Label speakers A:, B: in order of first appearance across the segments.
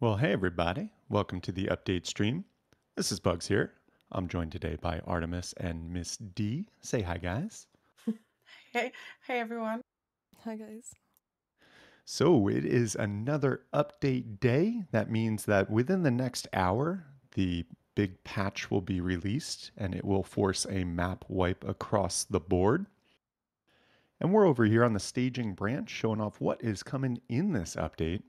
A: Well, hey everybody. Welcome to the update stream. This is Bugs here. I'm joined today by Artemis and Miss D. Say hi, guys.
B: Hey, hey everyone.
C: Hi guys.
A: So it is another update day. That means that within the next hour, the big patch will be released and it will force a map wipe across the board. And we're over here on the staging branch showing off what is coming in this update.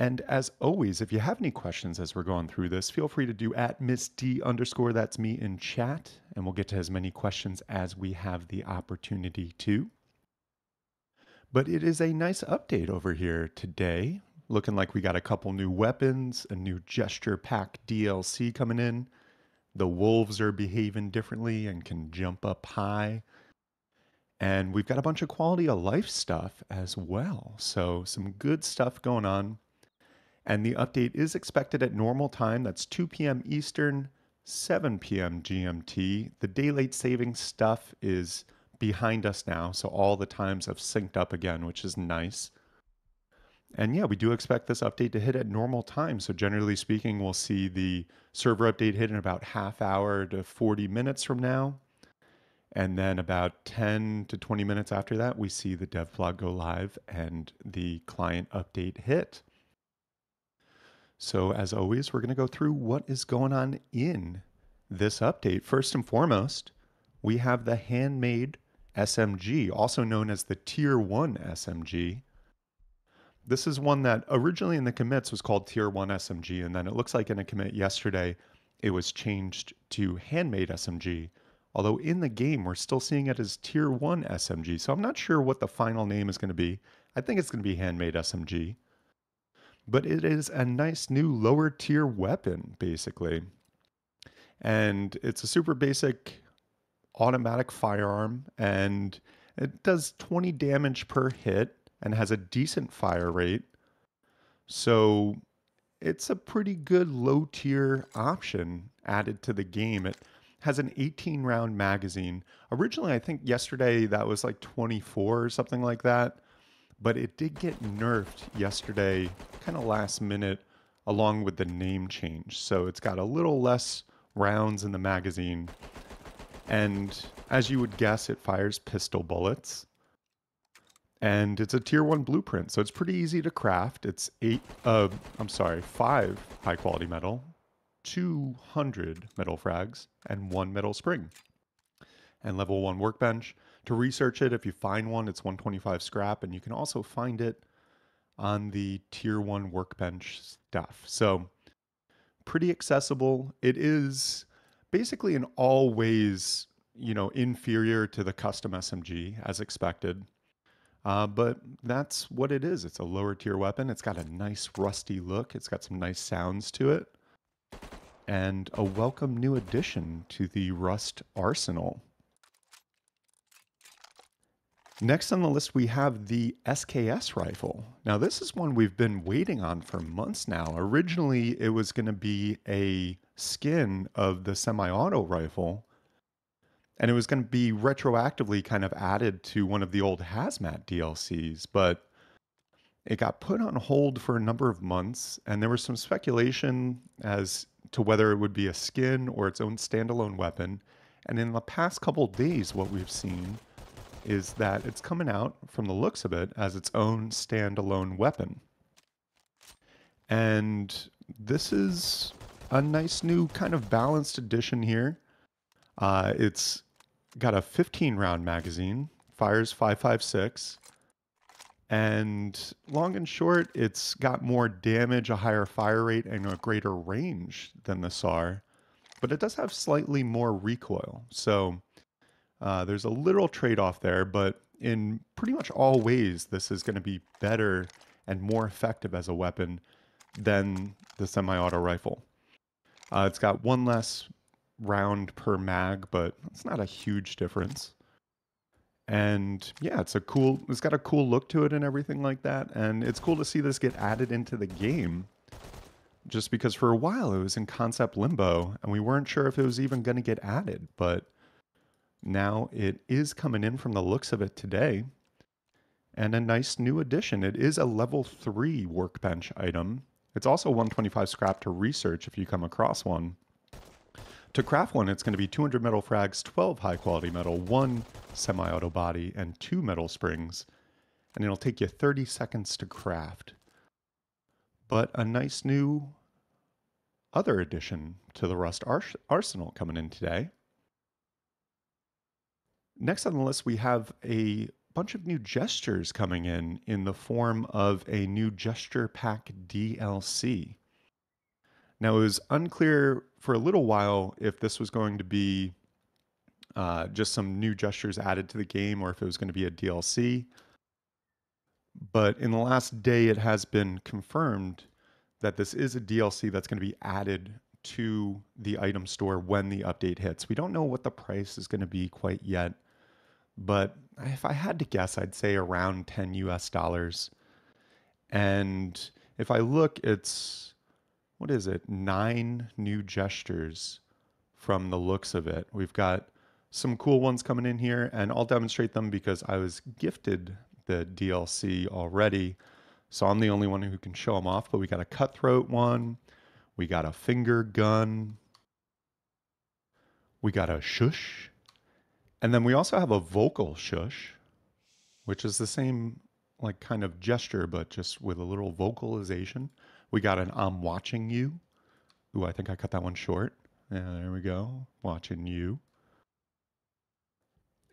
A: And as always, if you have any questions as we're going through this, feel free to do at Miss D underscore, that's me, in chat, and we'll get to as many questions as we have the opportunity to. But it is a nice update over here today. Looking like we got a couple new weapons, a new gesture pack DLC coming in. The wolves are behaving differently and can jump up high. And we've got a bunch of quality of life stuff as well. So some good stuff going on. And the update is expected at normal time. That's 2 p.m. Eastern, 7 p.m. GMT. The daylight saving stuff is behind us now, so all the times have synced up again, which is nice. And yeah, we do expect this update to hit at normal time. So generally speaking, we'll see the server update hit in about half hour to 40 minutes from now. And then about 10 to 20 minutes after that, we see the dev vlog go live and the client update hit. So as always, we're going to go through what is going on in this update. First and foremost, we have the handmade SMG, also known as the Tier 1 SMG. This is one that originally in the commits was called Tier 1 SMG, and then it looks like in a commit yesterday, it was changed to Handmade SMG. Although in the game, we're still seeing it as Tier 1 SMG, so I'm not sure what the final name is going to be. I think it's going to be Handmade SMG. But it is a nice new lower tier weapon, basically. And it's a super basic automatic firearm, and it does 20 damage per hit and has a decent fire rate. So it's a pretty good low tier option added to the game. It has an 18 round magazine. Originally, I think yesterday that was like 24 or something like that, but it did get nerfed yesterday, kind of last minute, along with the name change. So it's got a little less rounds in the magazine. And as you would guess, it fires pistol bullets. And it's a tier 1 blueprint, so it's pretty easy to craft. It's 5 high quality metal, 200 metal frags, and 1 metal spring. And level 1 workbench. To research it, if you find one, it's 125 scrap, and you can also find it on the tier 1 workbench stuff. So pretty accessible. It is basically in all ways, inferior to the custom SMG as expected. But that's what it is. It's a lower tier weapon. It's got a nice rusty look. It's got some nice sounds to it. And a welcome new addition to the Rust arsenal. Next on the list, we have the SKS rifle. Now, this is one we've been waiting on for months now. Originally, it was going to be a skin of the semi-auto rifle, and it was going to be retroactively kind of added to one of the old Hazmat DLCs, but it got put on hold for a number of months, and there was some speculation as to whether it would be a skin or its own standalone weapon. And in the past couple of days, what we've seen is that it's coming out, from the looks of it, as its own standalone weapon. And this is a nice new kind of balanced addition here. It's got a 15 round magazine, fires 5.56, and long and short, it's got more damage, a higher fire rate, and a greater range than the SAR, but it does have slightly more recoil. So there's a little trade-off there, but in pretty much all ways, this is going to be better and more effective as a weapon than the semi-auto rifle. It's got one less round per mag, but it's not a huge difference. And yeah, it's got a cool look to it and everything like that. And it's cool to see this get added into the game, just because for a while it was in concept limbo and we weren't sure if it was even going to get added, but now it is coming in from the looks of it today, and a nice new addition. It is a level 3 workbench item, It's also 125 scrap to research if you come across one. To craft one, it's going to be 200 metal frags, 12 high quality metal, 1 semi auto body, and 2 metal springs. And it'll take you 30 seconds to craft. But a nice new other addition to the Rust arsenal coming in today. Next on the list, we have a bunch of new gestures coming in the form of a new gesture pack DLC. Now, it was unclear for a little while if this was going to be just some new gestures added to the game or if it was going to be a DLC. But in the last day, it has been confirmed that this is a DLC that's going to be added to the item store when the update hits. We don't know what the price is going to be quite yet, but if I had to guess, I'd say around 10 US dollars. And if I look, it's, what is it, 9 new gestures from the looks of it. We've got some cool ones coming in here, and I'll demonstrate them because I was gifted the DLC already. So I'm the only one who can show them off, but we got a cutthroat one. We got a finger gun. We got a shush. And then we also have a vocal shush, which is the same like kind of gesture, but just with a little vocalization. We got an I'm watching you. Ooh, I think I cut that one short. Yeah, there we go. Watching you.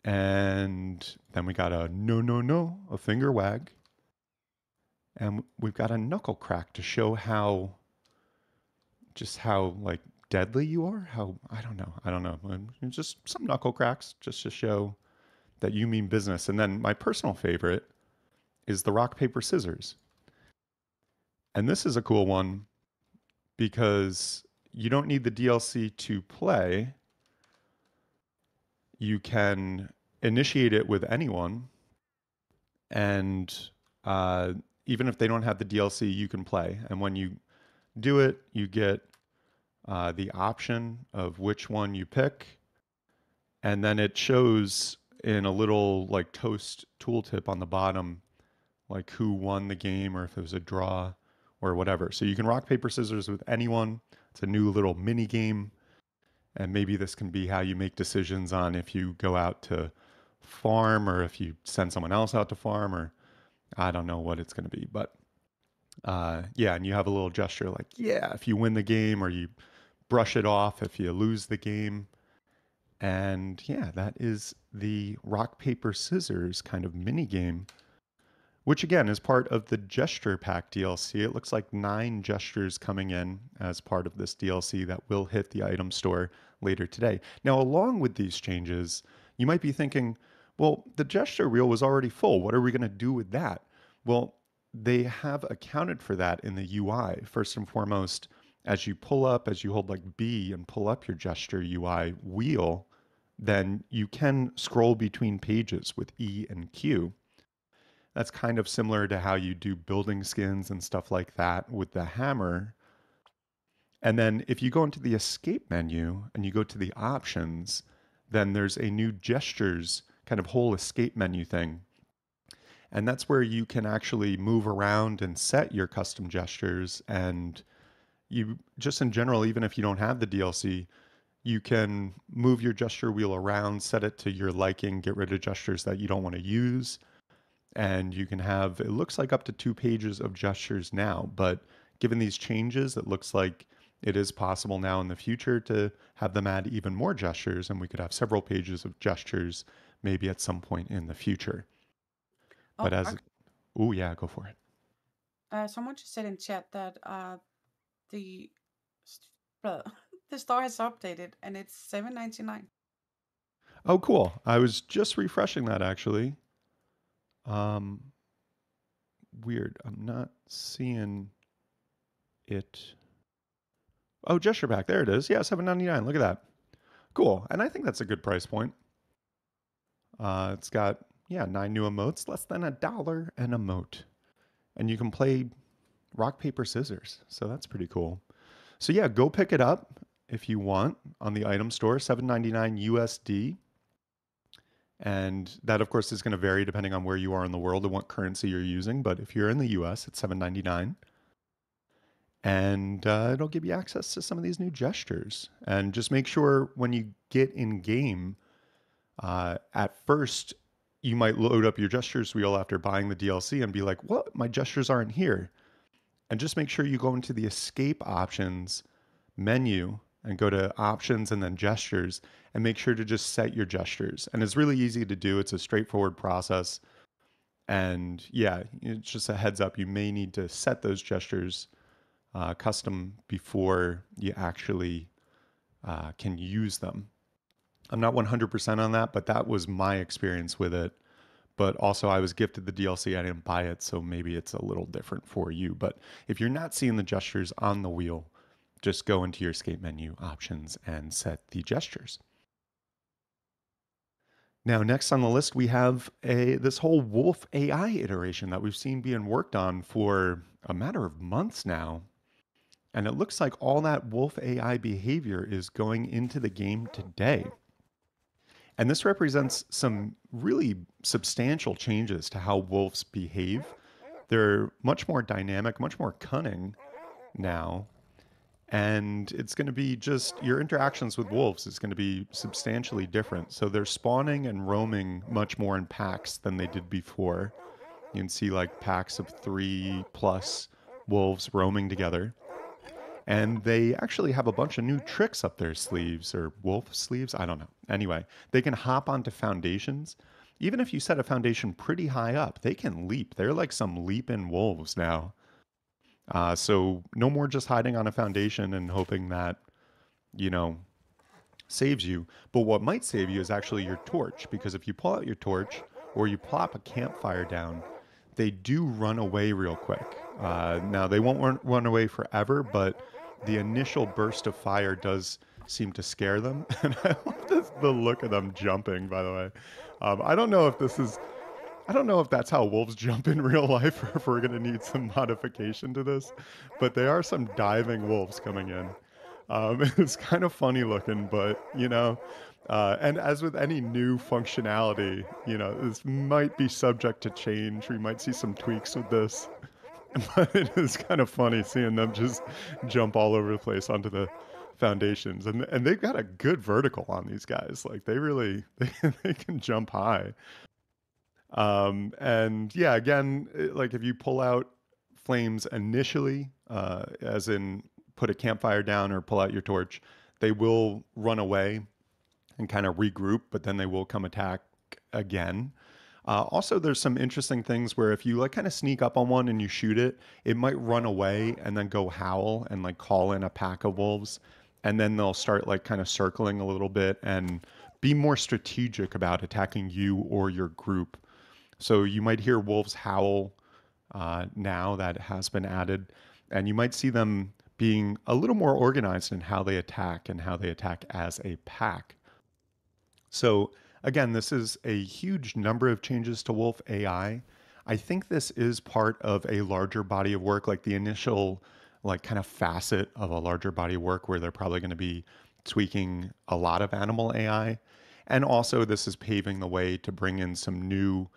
A: And then we got a no, no, no, a finger wag. And we've got a knuckle crack to show how, just how like deadly you are. How, I don't know. Just some knuckle cracks just to show that you mean business. And then my personal favorite is the rock, paper, scissors. And this is a cool one because you don't need the DLC to play. You can initiate it with anyone, and uh, even if they don't have the DLC, you can play. And when you do it, you get the option of which one you pick, and then it shows in a little like toast tooltip on the bottom, like who won the game or if it was a draw or whatever. So you can rock paper scissors with anyone. It's a new little mini game, and maybe this can be how you make decisions on if you go out to farm or if you send someone else out to farm, or I don't know what it's going to be, but yeah, and you have a little gesture like, yeah, if you win the game, or you brush it off if you lose the game. And yeah, that is the rock, paper, scissors kind of mini game, which again is part of the gesture pack DLC. It looks like 9 gestures coming in as part of this DLC that will hit the item store later today. Now, along with these changes, you might be thinking, well, the gesture reel was already full. What are we going to do with that? Well, they have accounted for that in the UI. First and foremost, as you pull up, as you hold like B and pull up your gesture UI wheel, then you can scroll between pages with E and Q. That's kind of similar to how you do building skins and stuff like that with the hammer. And then if you go into the escape menu and you go to the options, then there's a new gestures kind of whole escape menu thing. And that's where you can actually move around and set your custom gestures. And you just in general, even if you don't have the DLC, you can move your gesture wheel around, set it to your liking, get rid of gestures that you don't want to use. And you can have, it looks like up to 2 pages of gestures now, but given these changes, it looks like it is possible now in the future to have them add even more gestures, and we could have several pages of gestures maybe at some point in the future. But
B: Oh,
A: as, oh yeah, go for it.
B: someone just said in chat that the st- the store has updated and it's 7.99.
A: Oh, cool. I was just refreshing that actually. Um, Weird. I'm not seeing it. Oh, gesture pack. There it is. Yeah, 7.99. Look at that. Cool. And I think that's a good price point. It's got, yeah, 9 new emotes, less than $1 an emote. And you can play rock, paper, scissors. So that's pretty cool. So yeah, go pick it up if you want on the item store, 7.99 USD. And that, of course, is going to vary depending on where you are in the world and what currency you're using. But if you're in the US, it's 7.99. and it'll give you access to some of these new gestures. And just make sure when you get in game, at first, you might load up your gestures wheel after buying the DLC and be like, "What? My gestures aren't here." And just make sure you go into the escape options menu and go to options and then gestures and make sure to just set your gestures. And it's really easy to do. It's a straightforward process. And yeah, it's just a heads up. You may need to set those gestures custom before you actually can use them. I'm not 100% on that, but that was my experience with it. But also, I was gifted the DLC. I didn't buy it, so maybe it's a little different for you. But if you're not seeing the gestures on the wheel, just go into your escape menu options and set the gestures. Now, next on the list, we have this whole Wolf AI iteration that we've seen being worked on for a matter of months now. And it looks like all that Wolf AI behavior is going into the game today. And this represents some really substantial changes to how wolves behave. They're much more dynamic, much more cunning now. And it's going to be just your interactions with wolves is going to be substantially different. So they're spawning and roaming much more in packs than they did before. You can see like packs of 3+ wolves roaming together. And they actually have a bunch of new tricks up their sleeves or wolf sleeves. I don't know. Anyway, they can hop onto foundations. Even if you set a foundation pretty high up, they can leap. They're like some leaping wolves now. So no more just hiding on a foundation and hoping that, you know, saves you. But what might save you is actually your torch, because if you pull out your torch or you plop a campfire down, they do run away real quick. Now, they won't run away forever, but the initial burst of fire does seem to scare them. And I love the look of them jumping, by the way. I don't know if this is I don't know if that's how wolves jump in real life or if we're going to need some modification to this, but there are some diving wolves coming in. It's kind of funny looking, but and as with any new functionality, this might be subject to change. We might see some tweaks with this, but it is kind of funny seeing them just jump all over the place onto the foundations, and they've got a good vertical on these guys. Like they really they can jump high. And yeah, again, like if you pull out flames initially, as in put a campfire down or pull out your torch, they will run away and kind of regroup, but then they will come attack again. Also, there's some interesting things where if you like kind of sneak up on one and you shoot it, it might run away and then go howl and like call in a pack of wolves. And then they'll start like kind of circling a little bit and be more strategic about attacking you or your group. So you might hear wolves howl now that has been added, and you might see them being a little more organized in how they attack and how they attack as a pack. So again, this is a huge number of changes to Wolf AI. I think this is part of a larger body of work, like the initial, like kind of facet of a larger body of work where they're probably going to be tweaking a lot of animal AI. And also, this is paving the way to bring in some new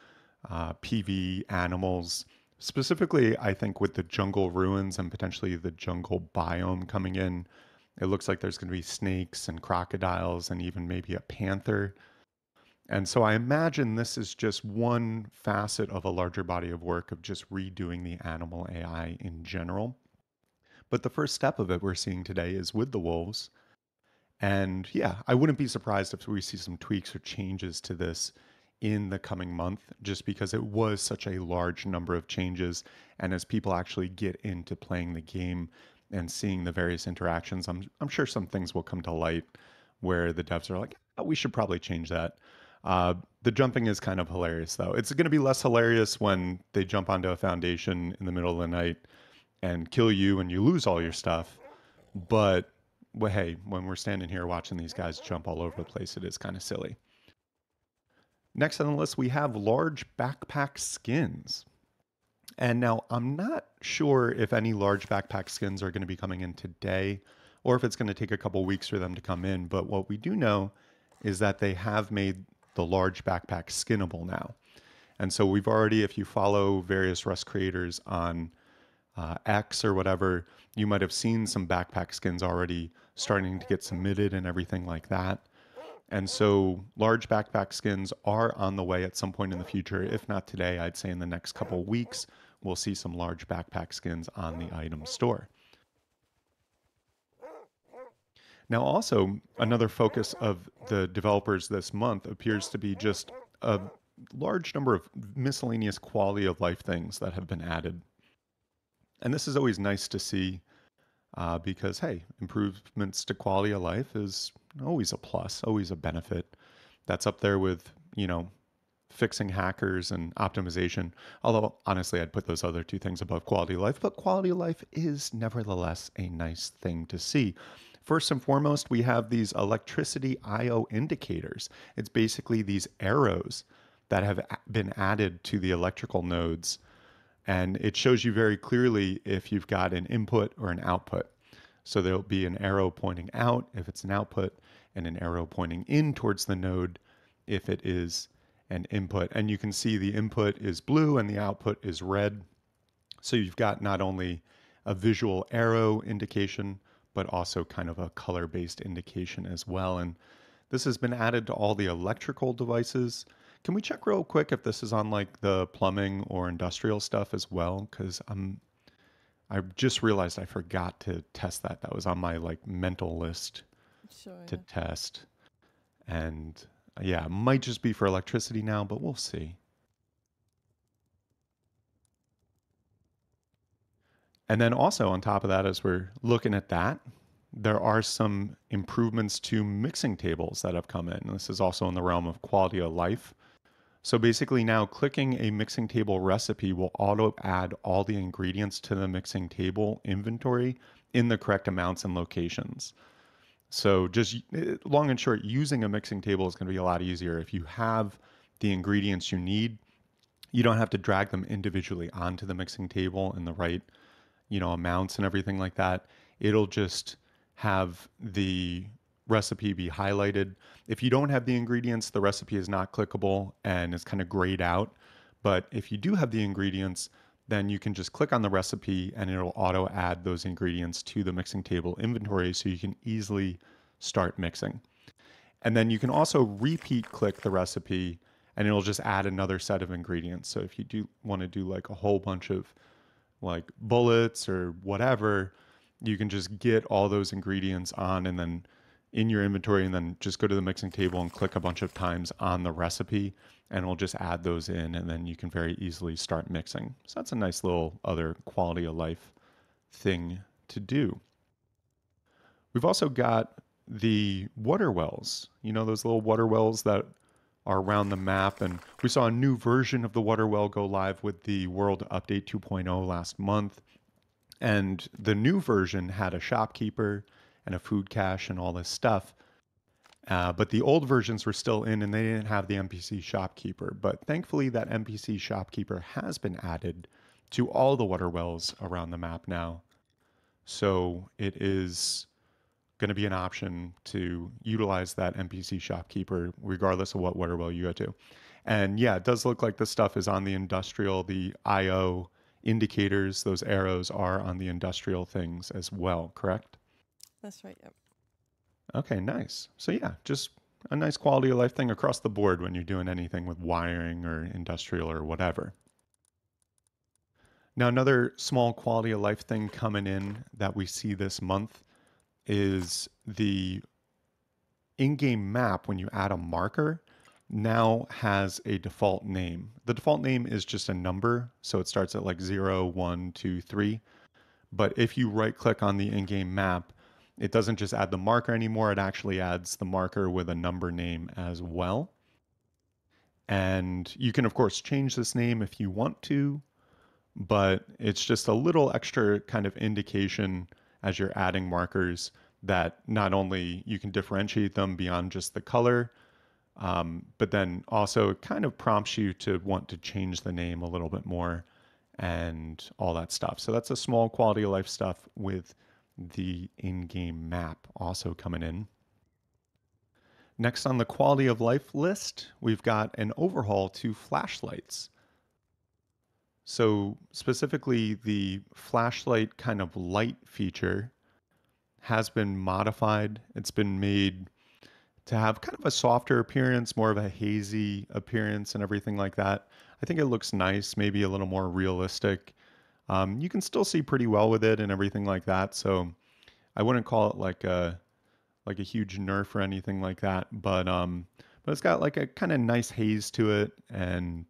A: PV animals. Specifically, I think with the jungle ruins and potentially the jungle biome coming in, it looks like there's going to be snakes and crocodiles and even maybe a panther. And so I imagine this is just one facet of a larger body of work of just redoing the animal AI in general. But the first step of it we're seeing today is with the wolves. And yeah, I wouldn't be surprised if we see some tweaks or changes to this in the coming month, just because it was such a large number of changes. And as people actually get into playing the game and seeing the various interactions, I'm sure some things will come to light where the devs are like, oh, we should probably change that. The jumping is kind of hilarious, though. It's going to be less hilarious when they jump onto a foundation in the middle of the night and kill you and you lose all your stuff. But well, hey, when we're standing here watching these guys jump all over the place, it is kind of silly. Next on the list, we have large backpack skins. And now I'm not sure if any large backpack skins are going to be coming in today or if it's going to take a couple weeks for them to come in. But what we do know is that they have made the large backpack skinnable now. And so we've already, if you follow various Rust creators on X or whatever, you might have seen some backpack skins already starting to get submitted and everything like that. And so large backpack skins are on the way at some point in the future. If not today, I'd say in the next couple weeks, we'll see some large backpack skins on the item store. Now, also, another focus of the developers this month appears to be just a large number of miscellaneous quality of life things that have been added. And this is always nice to see because, hey, improvements to quality of life is always a plus, always a benefit. That's up there with, fixing hackers and optimization. Although, honestly, I'd put those other two things above quality of life, but quality of life is nevertheless a nice thing to see. First and foremost, we have these electricity IO indicators. It's basically these arrows that have been added to the electrical nodes, and it shows you very clearly if you've got an input or an output. So there'll be an arrow pointing out if it's an output, and an arrow pointing in towards the node if it is an input. And you can see the input is blue and the output is red. So you've got not only a visual arrow indication, but also kind of a color based indication as well. And this has been added to all the electrical devices. Can we check real quick if this is on like the plumbing or industrial stuff as well? Because I just realized I forgot to test that. That was on my like mental list
C: Sure,
A: to
C: yeah.
A: test. And yeah, it might just be for electricity now, but we'll see. And then also on top of that, as we're looking at that, there are some improvements to mixing tables that have come in. This is also in the realm of quality of life. So basically now clicking a mixing table recipe will auto add all the ingredients to the mixing table inventory in the correct amounts and locations. So just long and short, using a mixing table is going to be a lot easier. If you have the ingredients you need, you don't have to drag them individually onto the mixing table in the right, amounts and everything like that. It'll just have the recipe be highlighted. If you don't have the ingredients, the recipe is not clickable and it's kind of grayed out. But if you do have the ingredients, then you can just click on the recipe and it'll auto add those ingredients to the mixing table inventory so you can easily start mixing. And then you can also repeat click the recipe and it'll just add another set of ingredients. So if you do want to do like a whole bunch of like bullets or whatever, you can just get all those ingredients on and then in your inventory and then just go to the mixing table and click a bunch of times on the recipe and we'll just add those in and then you can very easily start mixing. So that's a nice little other quality of life thing to do. We've also got the water wells, those little water wells that are around the map. And we saw a new version of the water well go live with the World Update 2.0 last month. And the new version had a shopkeeper and a food cache and all this stuff. But the old versions were still in and they didn't have the NPC shopkeeper. But thankfully, that NPC shopkeeper has been added to all the water wells around the map now. So it is going to be an option to utilize that NPC shopkeeper regardless of what water well you go to. And yeah, it does look like the stuff is on the industrial, the IO indicators, those arrows are on the industrial things as well, correct?
C: That's right, yep.
A: Okay, nice. So yeah, just a nice quality of life thing across the board when you're doing anything with wiring or industrial or whatever. Now, another small quality of life thing coming in that we see this month is the in-game map, when you add a marker, now has a default name. The default name is just a number, so it starts at like 0, 1, 2, 3. But if you right click on the in-game map, it doesn't just add the marker anymore, it actually adds the marker with a number name as well. And you can, of course, change this name if you want to, but it's just a little extra kind of indication as you're adding markers that not only you can differentiate them beyond just the color, but then also it kind of prompts you to want to change the name a little bit more and all that stuff. So that's a small quality of life stuff with the in-game map also coming in. Next on the quality of life list, we've got an overhaul to flashlights. So, specifically, the flashlight kind of light feature has been modified. It's been made to have kind of a softer appearance, more of a hazy appearance, and everything like that. I think it looks nice, maybe a little more realistic. You can still see pretty well with it and everything like that. So I wouldn't call it like a huge nerf or anything like that. But it's got like a kind of nice haze to it, and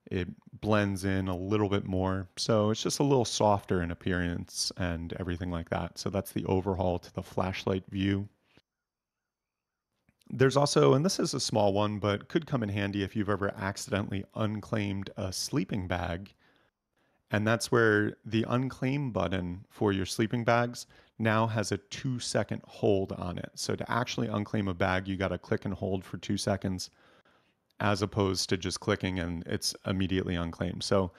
A: it blends in a little bit more. So it's just a little softer in appearance and everything like that. So that's the overhaul to the flashlight view. There's also, and this is a small one, but could come in handy if you've ever accidentally unclaimed a sleeping bag. And that's where the unclaim button for your sleeping bags now has a 2 second hold on it. So to actually unclaim a bag, you got to click and hold for 2 seconds, as opposed to just clicking and it's immediately unclaimed. So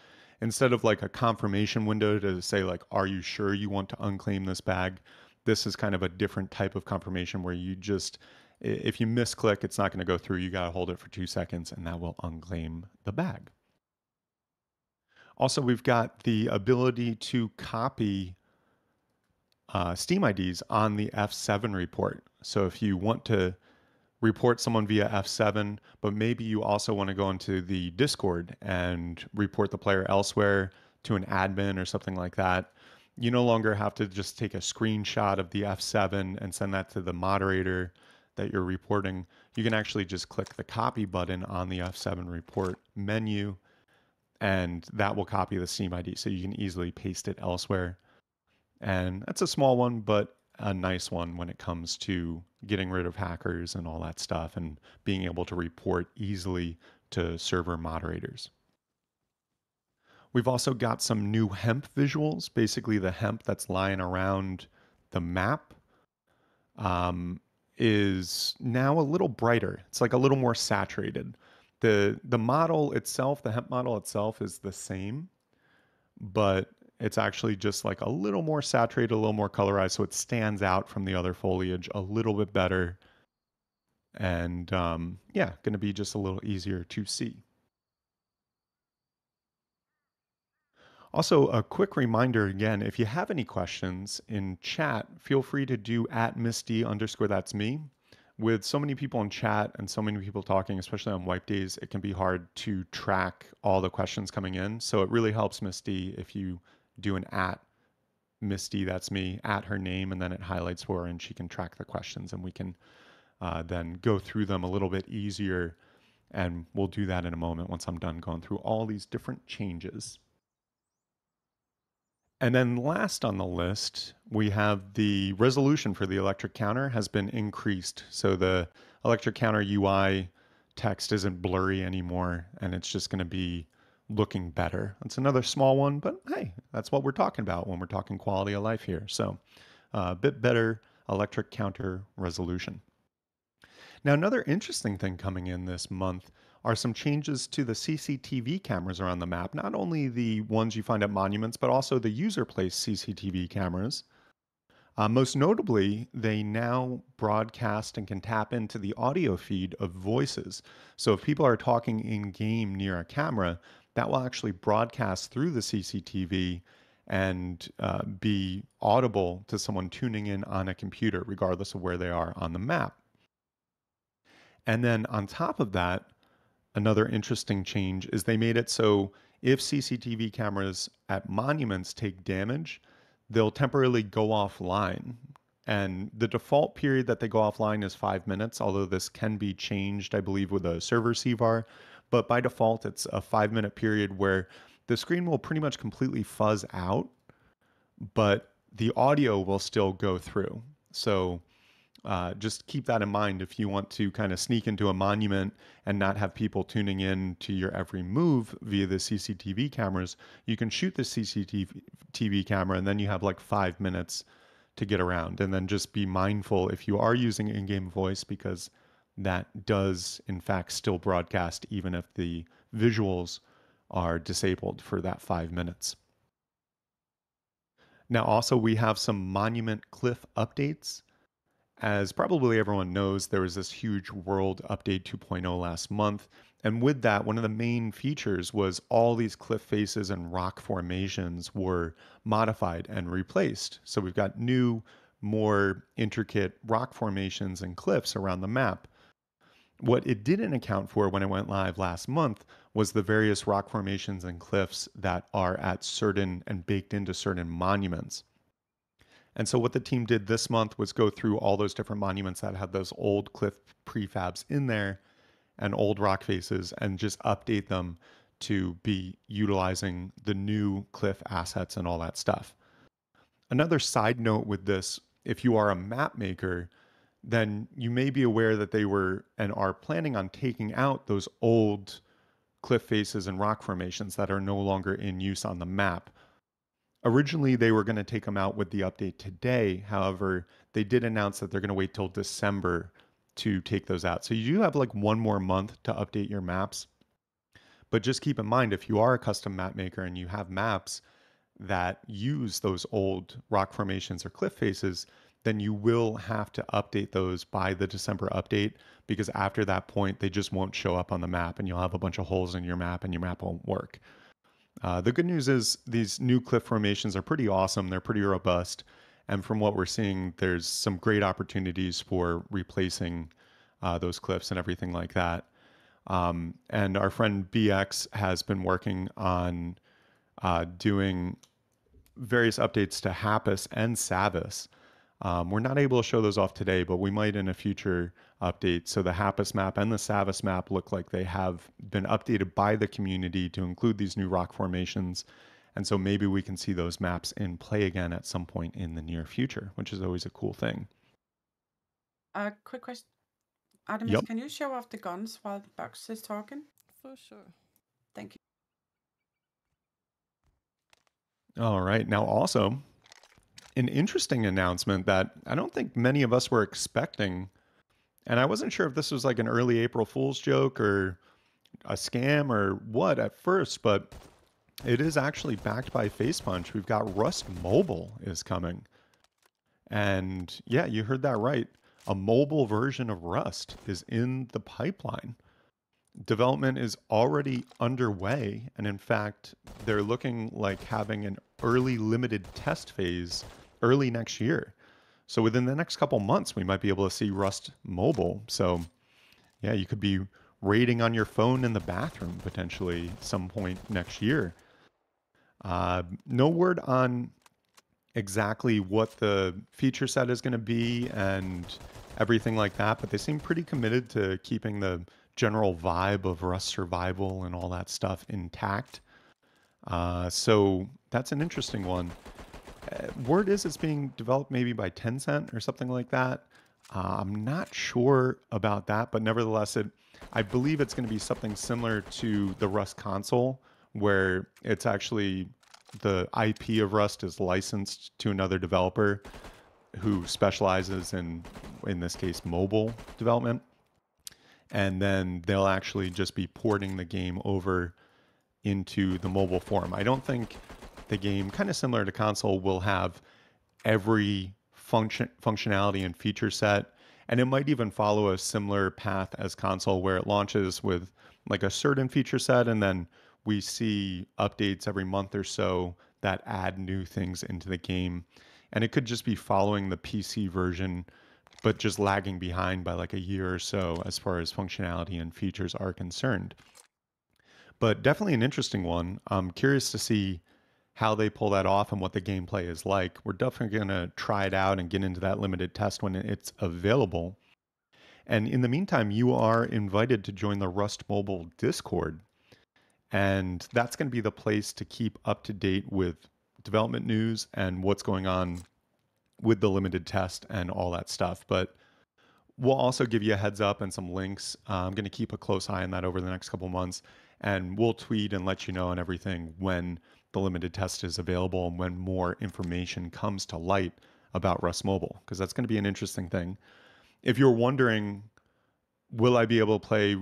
A: instead of like a confirmation window to say like, are you sure you want to unclaim this bag? This is kind of a different type of confirmation where you just, if you misclick, it's not going to go through. You got to hold it for 2 seconds and that will unclaim the bag. Also, we've got the ability to copy Steam IDs on the F7 report. So if you want to report someone via F7, but maybe you also want to go into the Discord and report the player elsewhere to an admin or something like that, you no longer have to just take a screenshot of the F7 and send that to the moderator that you're reporting. You can actually just click the copy button on the F7 report menu, and that will copy the Steam ID. So you can easily paste it elsewhere. And that's a small one, but a nice one when it comes to getting rid of hackers and all that stuff and being able to report easily to server moderators. We've also got some new hemp visuals. Basically, the hemp that's lying around the map um, is now a little brighter. It's like a little more saturated. The model itself, the hemp model itself, is the same, but it's actually just like a little more saturated, a little more colorized, so it stands out from the other foliage a little bit better. And yeah, going to be just a little easier to see. Also, a quick reminder again, if you have any questions in chat, feel free to do at Misty underscore that's me. With so many people in chat and so many people talking, especially on wipe days, it can be hard to track all the questions coming in. So it really helps Misty if you do an at Misty, that's me, at her name, and then it highlights for her and she can track the questions and we can then go through them a little bit easier. And we'll do that in a moment once I'm done going through all these different changes. And then last on the list, we have the resolution for the electric counter has been increased. So the electric counter UI text isn't blurry anymore, and it's just going to be looking better. It's another small one, but hey, that's what we're talking about when we're talking quality of life here. So a bit better electric counter resolution. Now, another interesting thing coming in this month are some changes to the CCTV cameras around the map, not only the ones you find at monuments, but also the user placed CCTV cameras. Most notably, they now broadcast and can tap into the audio feed of voices. So if people are talking in game near a camera, that will actually broadcast through the CCTV and be audible to someone tuning in on a computer, regardless of where they are on the map. And then on top of that, another interesting change is they made it so if CCTV cameras at monuments take damage, they'll temporarily go offline. And the default period that they go offline is 5 minutes, although this can be changed, I believe, with a server CVAR. But by default, it's a 5 minute period where the screen will pretty much completely fuzz out, but the audio will still go through. So just keep that in mind if you want to kind of sneak into a monument and not have people tuning in to your every move via the CCTV cameras. You can shoot the CCTV camera and then you have like 5 minutes to get around. And then just be mindful if you are using in-game voice, because that does in fact still broadcast even if the visuals are disabled for that 5 minutes. Now also we have some monument cliff updates. As probably everyone knows, there was this huge world update 2.0 last month And with that, one of the main features was all these cliff faces and rock formations were modified and replaced. So we've got new, more intricate rock formations and cliffs around the map. What it didn't account for when it went live last month was the various rock formations and cliffs that are at certain and baked into certain monuments. And so what the team did this month was go through all those different monuments that had those old cliff prefabs in there and old rock faces and just update them to be utilizing the new cliff assets and all that stuff. Another side note with this, if you are a map maker, then you may be aware that they were and are planning on taking out those old cliff faces and rock formations that are no longer in use on the map. Originally, they were going to take them out with the update today. However, they did announce that they're going to wait till December to take those out. So you do have like one more month to update your maps. But just keep in mind, if you are a custom map maker and you have maps that use those old rock formations or cliff faces, then you will have to update those by the December update, because after that point, they just won't show up on the map and you'll have a bunch of holes in your map and your map won't work. The good news is these new cliff formations are pretty awesome. They're pretty robust. And from what we're seeing, there's some great opportunities for replacing those cliffs and everything like that. And our friend BX has been working on doing various updates to Happus and Savus. We're not able to show those off today, but we might in a future update. So the Happus map and the Savus map look like they have been updated by the community to include these new rock formations. And so maybe we can see those maps in play again at some point in the near future, which is always a cool thing.
B: Quick question. Artemis,
A: Yep.
B: can you show off the guns while the box is talking?
C: For sure.
B: Thank you.
A: All right. Now, also, an interesting announcement that I don't think many of us were expecting. And I wasn't sure if this was like an early April Fool's joke or a scam or what at first, but it is actually backed by Facepunch. We've got Rust Mobile is coming. And yeah, you heard that right. A mobile version of Rust is in the pipeline. Development is already underway. And in fact, they're looking like having an early limited test phase early next year. So within the next couple months, we might be able to see Rust Mobile. So yeah, you could be raiding on your phone in the bathroom potentially some point next year. No word on exactly what the feature set is going to be and everything like that, but they seem pretty committed to keeping the general vibe of Rust survival and all that stuff intact. So that's an interesting one. Word is it's being developed maybe by Tencent or something like that. I'm not sure about that, but nevertheless, I believe it's going to be something similar to the Rust console, where it's actually the IP of Rust is licensed to another developer who specializes in this case, mobile development. And then they'll actually just be porting the game over into the mobile form. I don't think the game, kind of similar to console, will have every functionality and feature set. And it might even follow a similar path as console, where it launches with like a certain feature set, and then we see updates every month or so that add new things into the game. And it could just be following the PC version, but just lagging behind by like a year or so as far as functionality and features are concerned. But definitely an interesting one. I'm curious to see how they pull that off and what the gameplay is like. We're definitely going to try it out and get into that limited test when it's available. And in the meantime, you are invited to join the Rust Mobile Discord. And that's going to be the place to keep up to date with development news and what's going on with the limited test and all that stuff. But we'll also give you a heads up and some links. I'm going to keep a close eye on that over the next couple months. And we'll tweet and let you know and everything when the limited test is available and when more information comes to light about Rust Mobile, because that's going to be an interesting thing. If you're wondering, will I be able to play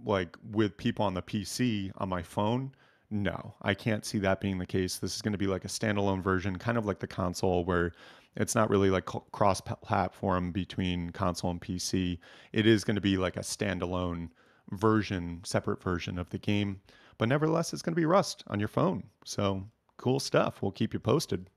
A: like with people on the PC on my phone? No, I can't see that being the case. This is going to be like a standalone version, kind of like the console, where it's not really like cross platform between console and PC. It is going to be like a standalone separate version of the game. But nevertheless, it's going to be Rust on your phone. So cool stuff. We'll keep you posted.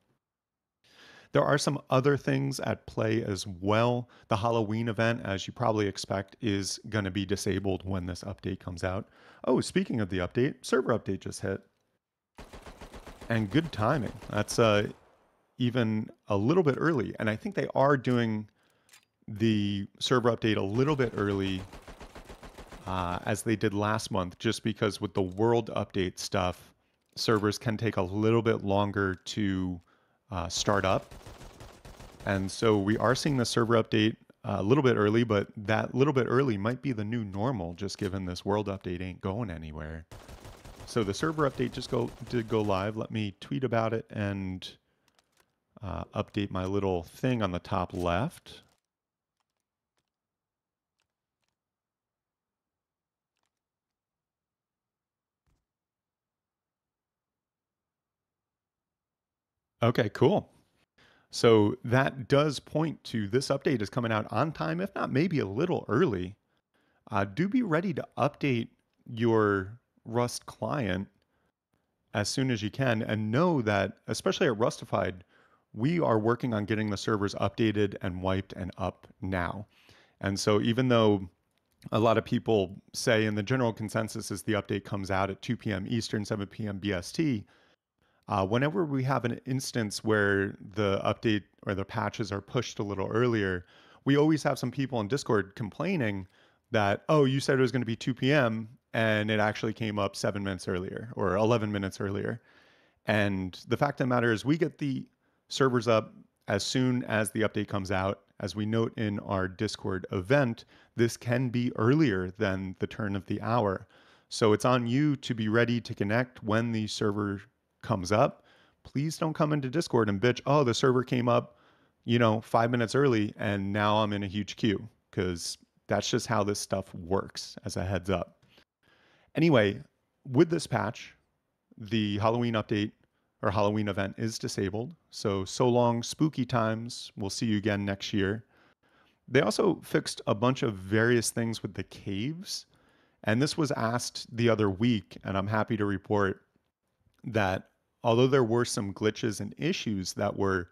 A: There are some other things at play as well. The Halloween event, as you probably expect, is going to be disabled when this update comes out. Oh, speaking of the update, server update just hit. And good timing. That's even a little bit early. And I think they are doing the server update a little bit early as they did last month, just because with the world update stuff, servers can take a little bit longer to start up. And so we are seeing the server update a little bit early, but that little bit early might be the new normal, just given this world update ain't going anywhere. So the server update did go live. Let me tweet about it and update my little thing on the top left. Okay, cool. So that does point to this update is coming out on time, if not maybe a little early. Do be ready to update your Rust client as soon as you can, and know that, especially at Rustafied, we are working on getting the servers updated and wiped and up now. And so even though a lot of people say, and the general consensus is the update comes out at 2 p.m. Eastern, 7 p.m. BST, whenever we have an instance where the update or the patches are pushed a little earlier, we always have some people in Discord complaining that, oh, you said it was going to be 2 p.m. and it actually came up 7 minutes earlier or 11 minutes earlier. And the fact of the matter is, we get the servers up as soon as the update comes out. As we note in our Discord event, this can be earlier than the turn of the hour. So it's on you to be ready to connect when the server comes up. Please don't come into Discord and bitch, oh, the server came up, 5 minutes early and now I'm in a huge queue, because that's just how this stuff works, as a heads up. Anyway, with this patch, the Halloween update or Halloween event is disabled. So long, spooky times. We'll see you again next year. They also fixed a bunch of various things with the caves. And this was asked the other week, and I'm happy to report that although there were some glitches and issues that were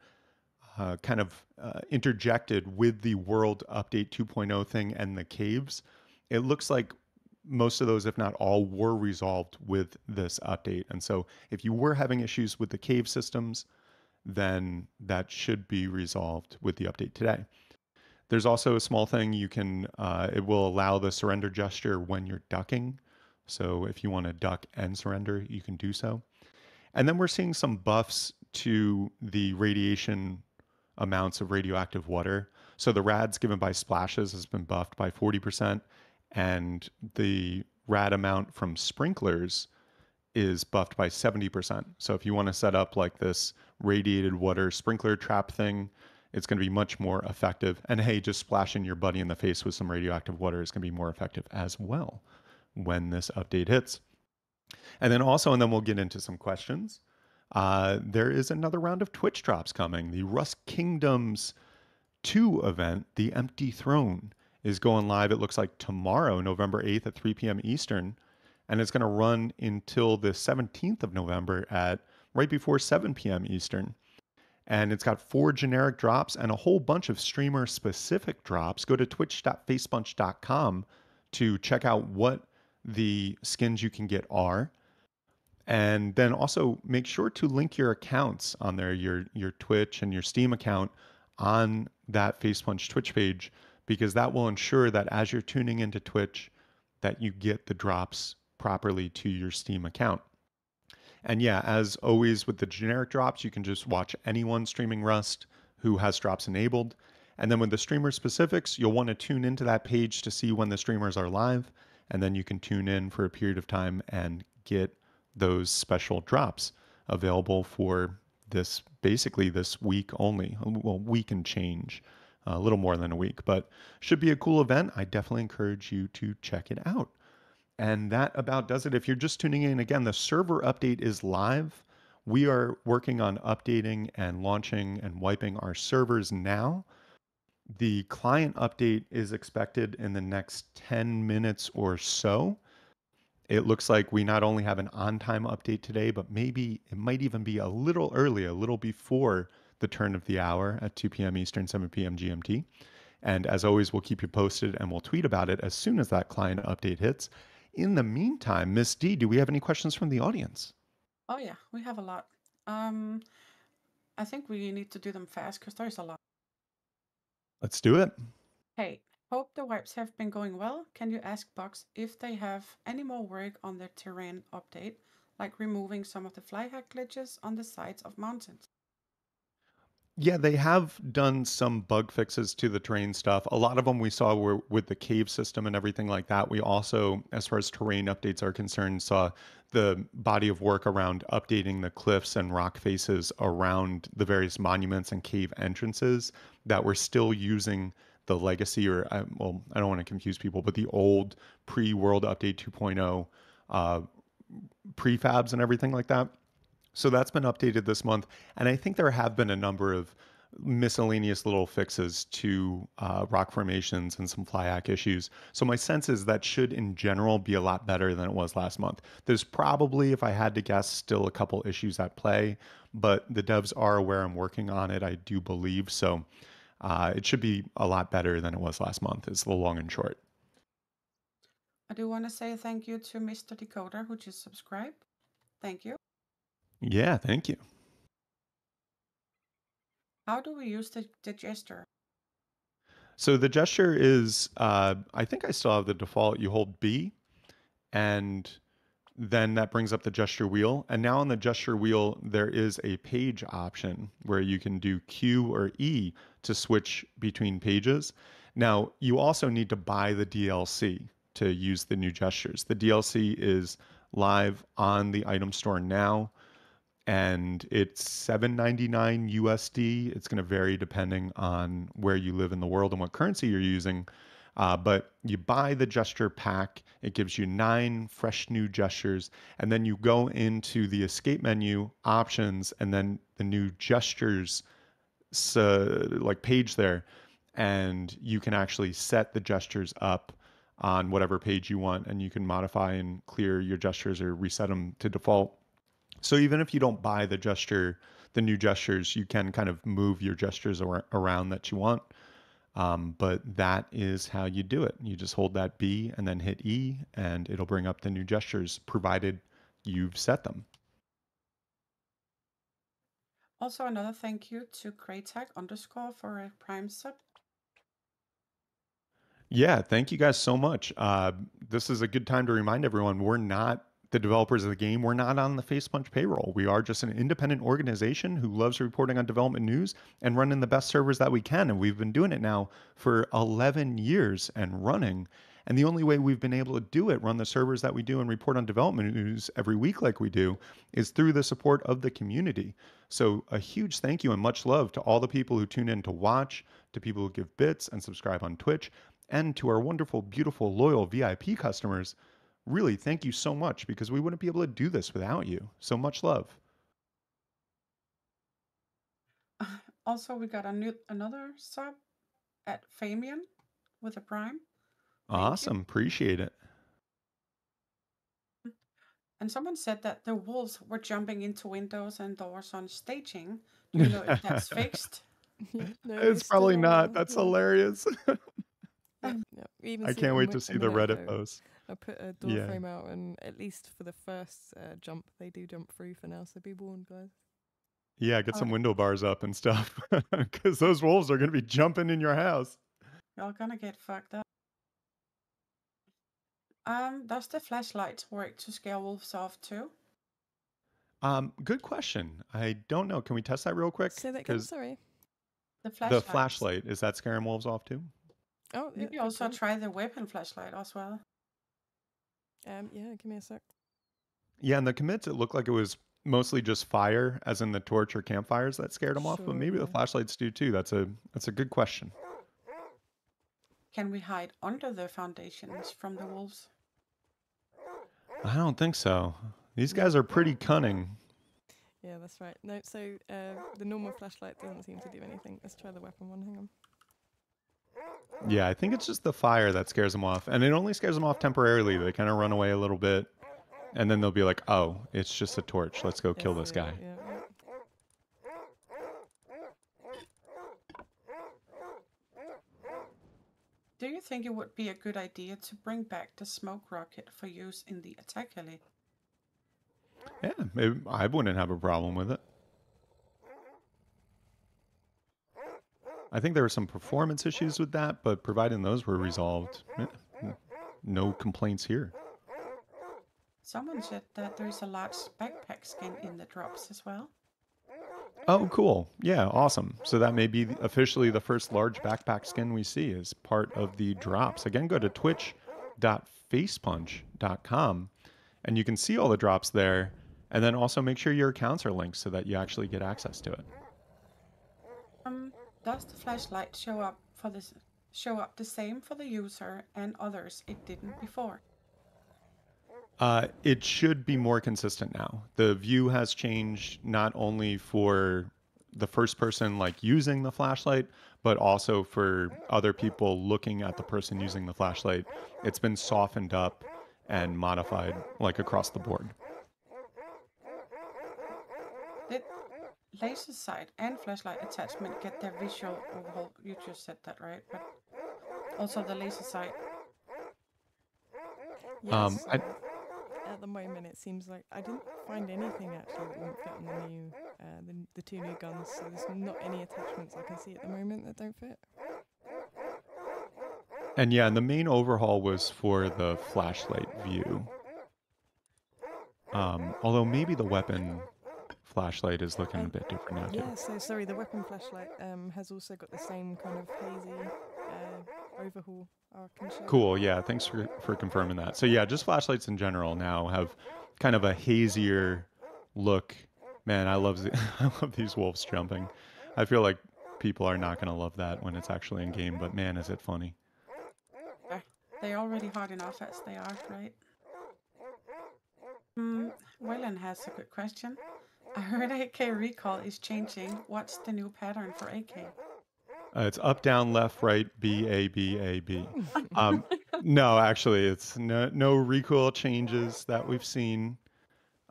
A: kind of interjected with the World Update 2.0 thing and the caves, it looks like most of those, if not all, were resolved with this update. And so if you were having issues with the cave systems, then that should be resolved with the update today. There's also a small thing you can, it will allow the surrender gesture when you're ducking. So if you want to duck and surrender, you can do so. And then we're seeing some buffs to the radiation amounts of radioactive water. So the rads given by splashes has been buffed by 40%, and the rad amount from sprinklers is buffed by 70%. So if you want to set up like this radiated water sprinkler trap thing, it's going to be much more effective. And hey, just splashing your buddy in the face with some radioactive water is going to be more effective as well when this update hits. And then we'll get into some questions. There is another round of Twitch drops coming. The Rust Kingdoms 2 event, The Empty Throne, is going live, it looks like tomorrow, November 8th at 3 p.m. Eastern. And it's going to run until the 17th of November at right before 7 p.m. Eastern. And it's got 4 generic drops and a whole bunch of streamer specific drops. Go to twitch.facepunch.com to check out what the skins you can get are. And then also make sure to link your accounts on there, your Twitch and your Steam account on that Facepunch Twitch page, because that will ensure that as you're tuning into Twitch, that you get the drops properly to your Steam account. And yeah, as always with the generic drops, you can just watch anyone streaming Rust who has drops enabled. And then with the streamer specifics, you'll want to tune into that page to see when the streamers are live. And then you can tune in for a period of time and get those special drops available for basically this week only. Well, week and change, a little more than a week, but should be a cool event. I definitely encourage you to check it out. And that about does it. If you're just tuning in, again, the server update is live. We are working on updating and launching and wiping our servers now. The client update is expected in the next 10 minutes or so. It looks like we not only have an on time update today, but maybe it might even be a little early, a little before the turn of the hour at 2 p.m. Eastern, 7 p.m. GMT. And as always, we'll keep you posted and we'll tweet about it as soon as that client update hits. In the meantime, Miss D, do we have any questions from the audience?
B: Oh yeah, we have a lot. Um, I think we need to do them fast because there's a lot.
A: Let's do it.
B: Hey, hope the wipes have been going well. Can you ask Box if they have any more work on their terrain update, like removing some of the fly hack glitches on the sides of mountains?
A: Yeah, they have done some bug fixes to the terrain stuff. A lot of them we saw were with the cave system and everything like that. We also, as far as terrain updates are concerned, saw the body of work around updating the cliffs and rock faces around the various monuments and cave entrances that were still using the legacy or, well, I don't want to confuse people, but the old pre-World Update 2.0 uh, prefabs and everything like that. So that's been updated this month. And I think there have been a number of miscellaneous little fixes to rock formations and some fly hack issues. So my sense is that should in general be a lot better than it was last month. There's probably, if I had to guess, still a couple issues at play, but the devs are aware I'm working on it, I do believe. So it should be a lot better than it was last month, is the long and short.
B: I do want to say thank you to Mr. Decoder who just subscribed. Thank you.
A: Yeah, thank you.
B: How do we use the gesture?
A: So the gesture is, I think I still have the default. You hold B and then that brings up the gesture wheel. And now on the gesture wheel, there is a page option where you can do Q or E to switch between pages. Now, you also need to buy the DLC to use the new gestures. The DLC is live on the item store now and it's 7.99 USD. It's going to vary depending on where you live in the world and what currency you're using. But you buy the gesture pack, it gives you 9 fresh new gestures, and then you go into the escape menu options and then the new gestures like page there, and you can actually set the gestures up on whatever page you want, and you can modify and clear your gestures or reset them to default. So even if you don't buy the gesture, the new gestures, you can kind of move your gestures around that you want. But that is how you do it. You just hold that B and then hit E, and it'll bring up the new gestures, provided you've set them.
B: Also, another thank you to Kraytag_ for a Prime sub.
A: Yeah, thank you guys so much. This is a good time to remind everyone we're not the developers of the game. We're not on the Facepunch payroll. We are just an independent organization who loves reporting on development news and running the best servers that we can. And we've been doing it now for 11 years and running. And the only way we've been able to do it, run the servers that we do and report on development news every week like we do, is through the support of the community. So a huge thank you and much love to all the people who tune in to watch, to people who give bits and subscribe on Twitch, and to our wonderful, beautiful, loyal VIP customers. Really, thank you so much because we wouldn't be able to do this without you. So much love.
B: Also, we got another sub at Famian with a Prime. Thank you.
A: Awesome. Appreciate it.
B: And someone said that the wolves were jumping into windows and doors on staging. Do you know if that's fixed?
C: Yeah, no, they
A: It's
C: still
A: probably not.
C: are.
A: That's
C: Yeah.
A: hilarious.
C: Yeah, yeah. We even
A: I
C: see it
A: can't wait to
C: a
A: see the
C: minute
A: Reddit
C: ago.
A: post.
C: I put a door
A: Yeah.
C: frame out, and at least for the first jump, they do jump through for now. So be warned, guys.
A: Yeah, get
B: All
A: some
B: right.
A: window bars up and stuff because those wolves are going to be jumping in your house.
B: Y'all gonna get fucked up. Does the flashlight work to scare wolves off too?
A: Good question. I don't know. Can we test that real quick?
C: Say that again.
A: Because
C: Sorry.
B: The
A: the
B: flashlights.
A: flashlight, is that scaring wolves off too?
C: Oh, yeah,
B: Maybe
C: good
B: also
C: point.
B: try the weapon flashlight as well.
C: Yeah, give me a sec.
A: Yeah, and the commits, it looked like it was mostly just fire, as in the torch or campfires that scared them off, but
C: Sure,
A: maybe the
C: yeah.
A: flashlights do too. That's a good question.
B: Can we hide under the foundations from the wolves?
A: I don't think so. These
C: No.
A: guys are pretty cunning.
C: Yeah, that's right. No, so the normal flashlight doesn't seem to do anything. Let's try the weapon one. Hang on.
A: Yeah, I think it's just the fire that scares them off. And it only scares them off temporarily. They kind of run away a little bit. And then they'll be like, oh, it's just a torch. Let's go kill
C: That's
A: this guy.
C: it. Yeah, yeah.
B: Do you think it would be a good idea to bring back the smoke rocket for use in the attack heli?
A: Yeah, maybe, I wouldn't have a problem with it. I think there were some performance issues with that, but providing those were resolved, no complaints here.
B: Someone said that there is a large backpack skin in the drops as well.
A: Oh, cool. Yeah, awesome. So that may be officially the first large backpack skin we see as part of the drops. Again, go to twitch.facepunch.com and you can see all the drops there. And then also make sure your accounts are linked so that you actually get access to it.
B: Does the flashlight show up the same for the user and others it didn't before?
A: It should be more consistent now. The view has changed not only for the first person like using the flashlight, but also for other people looking at the person using the flashlight. It's been softened up and modified like across the board.
B: Did laser sight and flashlight attachment get their visual overhaul? You just said that, right? But also the laser sight.
C: Yes.
A: I,
C: At the moment, it seems like I didn't find anything actually that wouldn't fit on the new, the two new guns. So there's not any attachments I can see at the moment that don't fit.
A: and yeah, and the main overhaul was for the flashlight view. Although maybe the weapon flashlight is looking a bit different now too.
C: Yeah, so sorry, the weapon flashlight has also got the same kind of hazy overhaul. I can show.
A: Cool. Yeah. Thanks for confirming that. So yeah, just flashlights in general now have kind of a hazier look. Man, I love I love these wolves jumping. I feel like people are not going to love that when it's actually in game, but man, is it funny.
B: They're already hard enough as they are, right? Waylon has a good question. I heard AK recall is changing. What's the new pattern for AK?
A: It's up, down, left, right, B, A, B, A, B. No, actually, it's no recoil changes that we've seen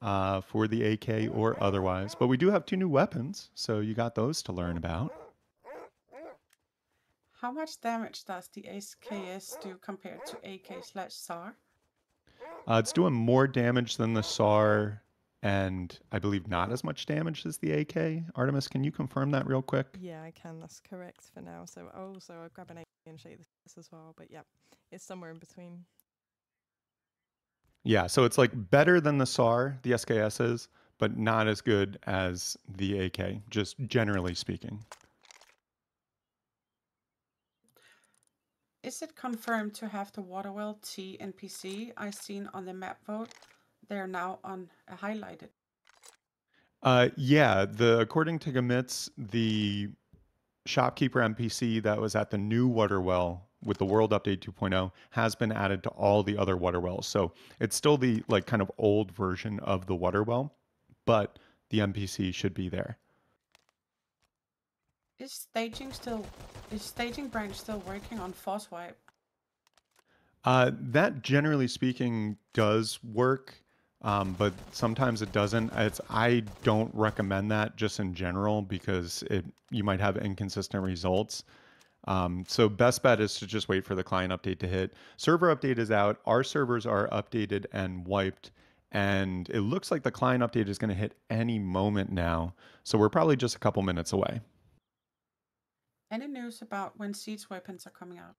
A: for the AK or otherwise. But we do have 2 new weapons, so you got those to learn about.
B: How much damage does the SKS do compared to AK/SAR?
A: It's doing more damage than the SAR, and I believe not as much damage as the AK. Artemis, can you confirm that real quick?
C: Yeah, I can. That's correct for now. So I'll grab an AK and show you this as well. But yeah, it's somewhere in between.
A: Yeah, so it's like better than the SAR, the SKS is, but not as good as the AK, just generally speaking.
B: Is it confirmed to have the Waterwell T NPC I seen on the map vote? They're now on highlighted.
A: Yeah, according to Gamitz, the shopkeeper NPC that was at the new water well with the world update 2.0 has been added to all the other water wells. So it's still the like kind of old version of the water well, but the NPC should be there.
B: Is staging branch still working on force wipe?
A: That generally speaking does work, but sometimes it doesn't. I don't recommend that just in general because you might have inconsistent results. So best bet is to just wait for the client update to hit. Server update is out. Our servers are updated and wiped, and it looks like the client update is going to hit any moment now. So we're probably just a couple minutes away.
B: Any news about when siege weapons are coming out?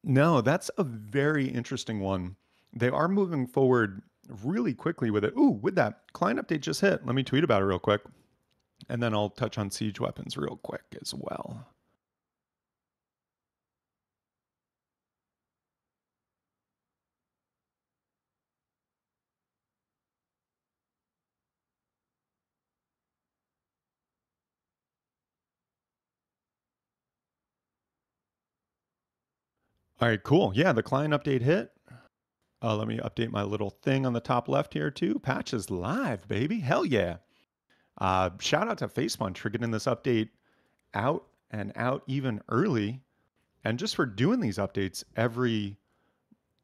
A: No, that's a very interesting one. They are moving forward really quickly with it. Ooh, with that client update just hit. Let me tweet about it real quick. And then I'll touch on siege weapons real quick as well. All right, cool. Yeah, the client update hit. Let me update my little thing on the top left here too. Patch is live, baby. Hell yeah. Shout out to FacePunch for getting this update out and out even early, and just for doing these updates every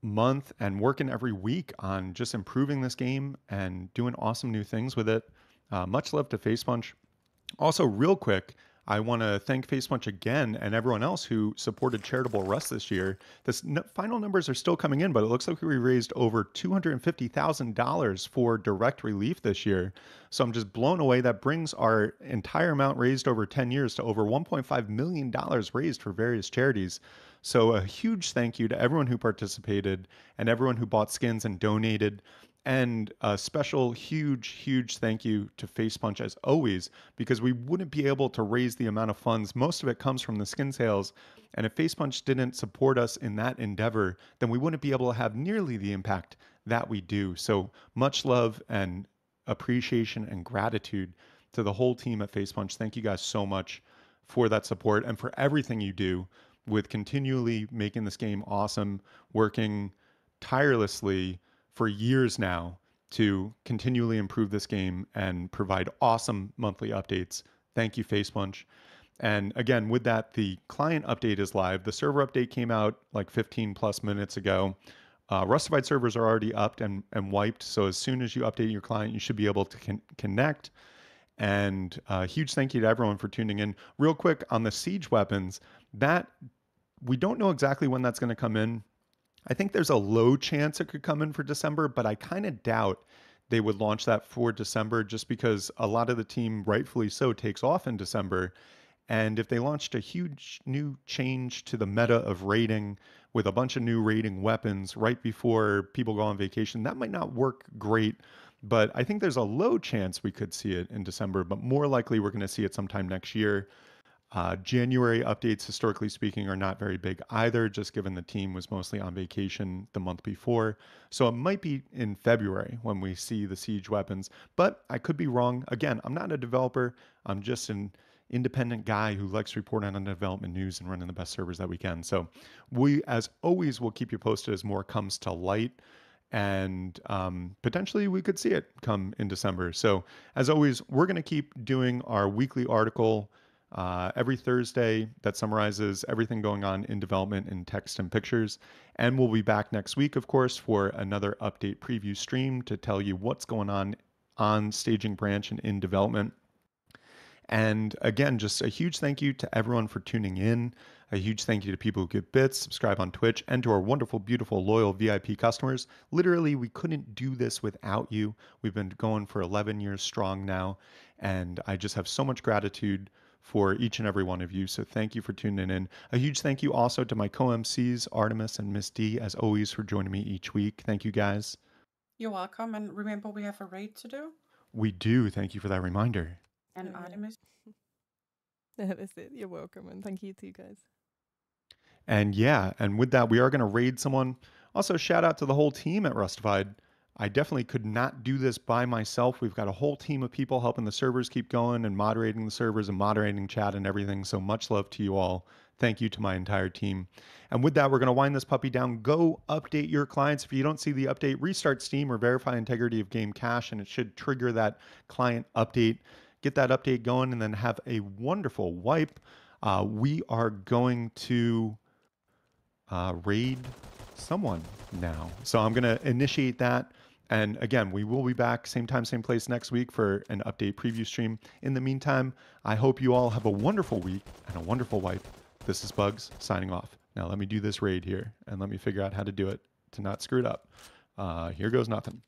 A: month and working every week on just improving this game and doing awesome new things with it. Much love to Face Punch. Also, real quick, I want to thank Facepunch again and everyone else who supported Charitable Rust this year. Final numbers are still coming in, but it looks like we raised over $250,000 for direct relief this year. So I'm just blown away. That brings our entire amount raised over 10 years to over $1.5 million raised for various charities. So a huge thank you to everyone who participated and everyone who bought skins and donated. And a special, huge thank you to Facepunch as always, because we wouldn't be able to raise the amount of funds. Most of it comes from the skin sales. And if Facepunch didn't support us in that endeavor, then we wouldn't be able to have nearly the impact that we do. So much love and appreciation and gratitude to the whole team at Facepunch. Thank you guys so much for that support and for everything you do with continually making this game awesome, working tirelessly for years now to continually improve this game and provide awesome monthly updates. Thank you, Facepunch. And again, with that, the client update is live. The server update came out like 15 plus minutes ago. Rustafied servers are already upped and wiped. So as soon as you update your client, you should be able to connect. And huge thank you to everyone for tuning in. Real quick on the siege weapons, that we don't know exactly when that's going to come in. I think there's a low chance it could come in for December, but I kind of doubt they would launch that for December just because a lot of the team, rightfully so, takes off in December. And if they launched a huge new change to the meta of raiding with a bunch of new raiding weapons right before people go on vacation, that might not work great. But I think there's a low chance we could see it in December, but more likely we're going to see it sometime next year. January updates, historically speaking, are not very big either, just given the team was mostly on vacation the month before. So it might be in February when we see the siege weapons, but I could be wrong. Again, I'm not a developer. I'm just an independent guy who likes reporting on development news and running the best servers that we can. So we, as always, will keep you posted as more comes to light. And potentially we could see it come in December. So as always, we're going to keep doing our weekly article every Thursday that summarizes everything going on in development in text and pictures. And we'll be back next week, of course, for another update preview stream to tell you what's going on staging branch and in development. And again, just a huge thank you to everyone for tuning in. A huge thank you to people who give bits, subscribe on Twitch, and to our wonderful, beautiful, loyal VIP customers. Literally, we couldn't do this without you. We've been going for 11 years strong now, and I just have so much gratitude for each and every one of you. So thank you for tuning in. A huge thank you also to my co-MCs, Artemis and Miss D, as always, for joining me each week. Thank you, guys.
B: You're welcome. And remember, we have a raid to do.
A: We do. Thank you for that reminder.
B: And
C: Oh, yeah.
B: Artemis.
C: That's it. You're welcome, and thank you too, guys.
A: And yeah, and with that, we are going to raid someone. Also, shout out to the whole team at Rustafied. I definitely could not do this by myself. We've got a whole team of people helping the servers keep going and moderating the servers and moderating chat and everything. So much love to you all. Thank you to my entire team. And with that, we're going to wind this puppy down. Go update your clients. If you don't see the update, restart Steam or verify integrity of game cache, and it should trigger that client update. Get that update going and then have a wonderful wipe. We are going to raid someone now. So I'm going to initiate that. And again, we will be back same time, same place next week for an update preview stream. In the meantime, I hope you all have a wonderful week and a wonderful wipe. This is Bugs signing off. Now let me do this raid here and let me figure out how to do it to not screw it up. Here goes nothing.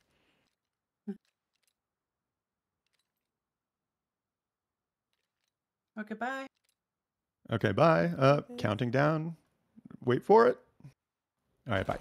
B: Okay, bye.
A: Okay, bye. Counting down. Wait for it. All right, bye.